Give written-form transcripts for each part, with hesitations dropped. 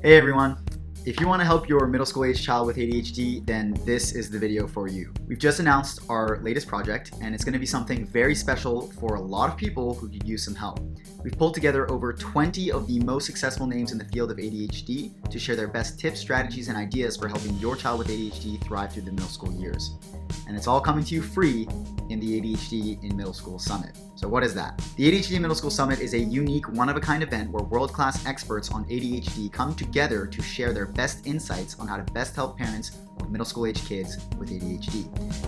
Hey everyone! If you want to help your middle school age child with ADHD, then this is the video for you. We've just announced our latest project, and it's going to be something very special for a lot of people who could use some help. We've pulled together over 20 of the most successful names in the field of ADHD to share their best tips, strategies, and ideas for helping your child with ADHD thrive through the middle school years. And it's all coming to you free in the ADHD in Middle School Summit. So what is that? The ADHD in Middle School Summit is a unique, one-of-a-kind event where world-class experts on ADHD come together to share their best insights on how to best help parents of middle school age kids with ADHD.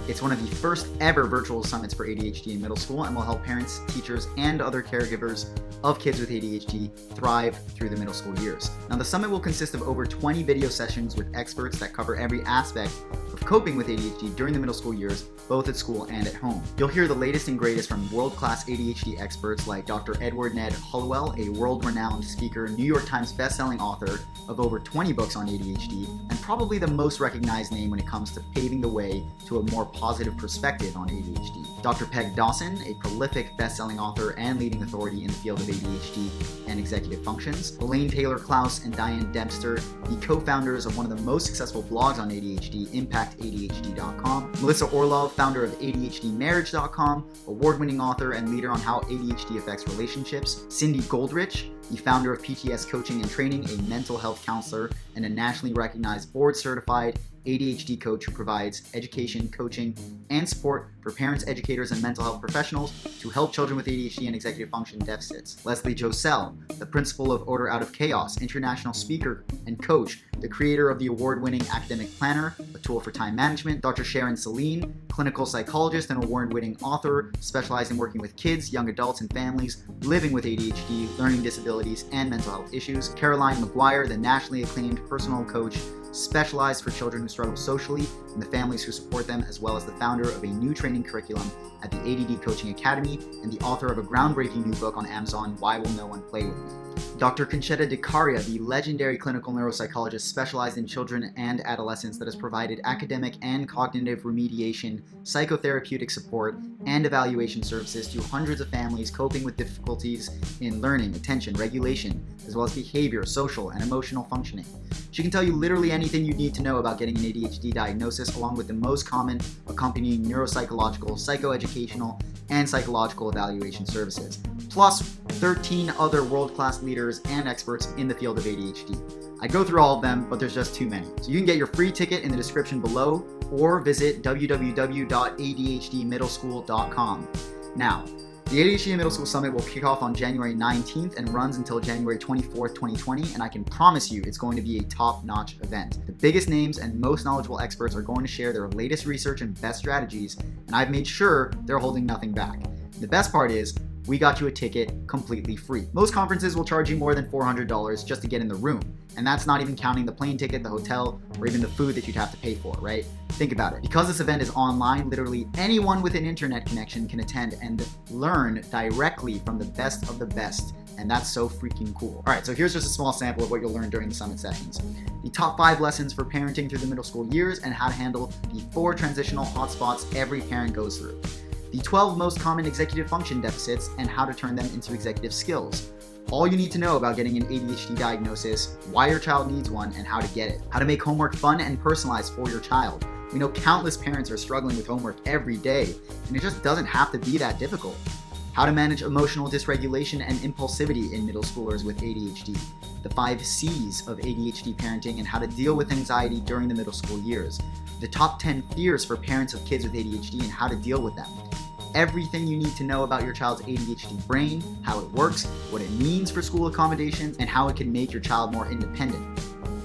It's one of the first ever virtual summits for ADHD in middle school and will help parents, teachers, and other caregivers of kids with ADHD thrive through the middle school years. Now, the summit will consist of over 20 video sessions with experts that cover every aspect of coping with ADHD during the middle school years, both at school and at home. You'll hear the latest and greatest from world-class ADHD experts like Dr. Adhd Hollowell, a world-renowned speaker, New York Times best-selling author of over 20 books on ADHD, and probably the most recognized name when it comes to paving the way to a more positive perspective on ADHD. Dr. Peg Dawson, a prolific best-selling author and leading authority in the field of ADHD and executive functions. Elaine Taylor-Klaus and Diane Dempster, the co-founders of one of the most successful blogs on ADHD, ImpactADHD.com. Melissa Orlov, founder of ADHDmarriage.com, award-winning author and leader on how ADHD affects relationships. Cindy Goldrich, the founder of PTS Coaching and Training, a mental health counselor and a nationally recognized board-certified ADHD coach who provides education, coaching, and support for parents, educators, and mental health professionals to help children with ADHD and executive function deficits. Leslie Josell, the principal of Order Out of Chaos, international speaker and coach, the creator of the award-winning Academic Planner, a tool for time management. Dr. Sharon Celine, clinical psychologist and award-winning author, specialized in working with kids, young adults, and families living with ADHD, learning disabilities, and mental health issues. Caroline McGuire, the nationally acclaimed personal coach, specialized for children who struggle socially and the families who support them, as well as the founder of a new training curriculum at the Adhd Coaching Academy and the author of a groundbreaking new book on Amazon, Why Will No One Play With Me? Dr. Conchetta DiCaria, the legendary clinical neuropsychologist specialized in children and adolescents that has provided academic and cognitive remediation, psychotherapeutic support, and evaluation services to hundreds of families coping with difficulties in learning, attention, regulation, as well as behavior, social, and emotional functioning. She can tell you literally anything you need to know about getting an ADHD diagnosis, along with the most common accompanying neuropsychological, psychoeducational, and psychological evaluation services, plus 13 other world-class leaders and experts in the field of ADHD. I go through all of them, but there's just too many. So you can get your free ticket in the description below or visit www.adhdmiddleschool.com. Now, the ADHD Middle School Summit will kick off on January 19th and runs until January 24th, 2020, and I can promise you it's going to be a top-notch event. The biggest names and most knowledgeable experts are going to share their latest research and best strategies, and I've made sure they're holding nothing back. The best part is, we got you a ticket completely free. Most conferences will charge you more than $400 just to get in the room, and that's not even counting the plane ticket, the hotel, or even the food that you'd have to pay for, right? Think about it. Because this event is online, literally anyone with an internet connection can attend and learn directly from the best of the best, and that's so freaking cool. All right, so here's just a small sample of what you'll learn during the summit sessions. The top 5 lessons for parenting through the middle school years and how to handle the 4 transitional hotspots every parent goes through. The 12 most common executive function deficits and how to turn them into executive skills. All you need to know about getting an ADHD diagnosis, why your child needs one, and how to get it. How to make homework fun and personalized for your child. We know countless parents are struggling with homework every day, and it just doesn't have to be that difficult. How to manage emotional dysregulation and impulsivity in middle schoolers with ADHD. The 5 C's of ADHD parenting and how to deal with anxiety during the middle school years. The top 10 fears for parents of kids with ADHD and how to deal with them. Everything you need to know about your child's ADHD brain, how it works, what it means for school accommodations, and how it can make your child more independent.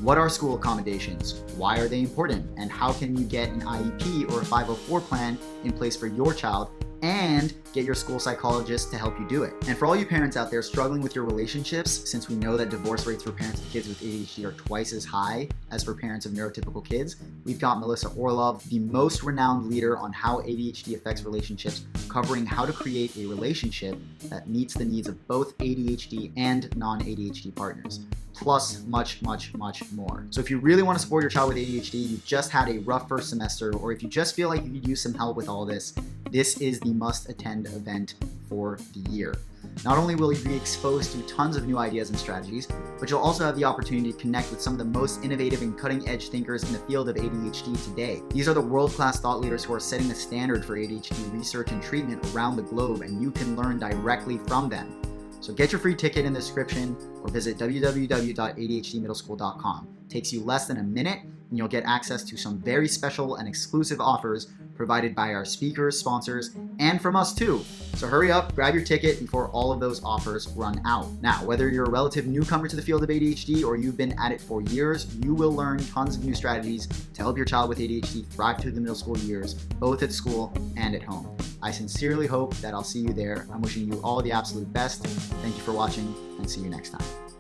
What are school accommodations? Why are they important? And how can you get an IEP or a 504 plan in place for your child and get your school psychologist to help you do it? And for all you parents out there struggling with your relationships, since we know that divorce rates for parents of kids with ADHD are twice as high as for parents of neurotypical kids, we've got Melissa Orlov, the most renowned leader on how ADHD affects relationships, covering how to create a relationship that meets the needs of both ADHD and non-ADHD partners, plus much, much, much more. So if you really want to support your child with ADHD, you just had a rough first semester, or if you just feel like you could use some help with all this, this is the must-attend event for the year. Not only will you be exposed to tons of new ideas and strategies, but you'll also have the opportunity to connect with some of the most innovative and cutting-edge thinkers in the field of ADHD today. These are the world-class thought leaders who are setting the standard for ADHD research and treatment around the globe, and you can learn directly from them. So get your free ticket in the description or visit www.adhdmiddleschool.com. It takes you less than a minute and you'll get access to some very special and exclusive offers provided by our speakers, sponsors, and from us too. So hurry up, grab your ticket before all of those offers run out. Now, whether you're a relative newcomer to the field of ADHD or you've been at it for years, you will learn tons of new strategies to help your child with ADHD thrive through the middle school years, both at school and at home. I sincerely hope that I'll see you there. I'm wishing you all the absolute best. Thank you for watching and see you next time.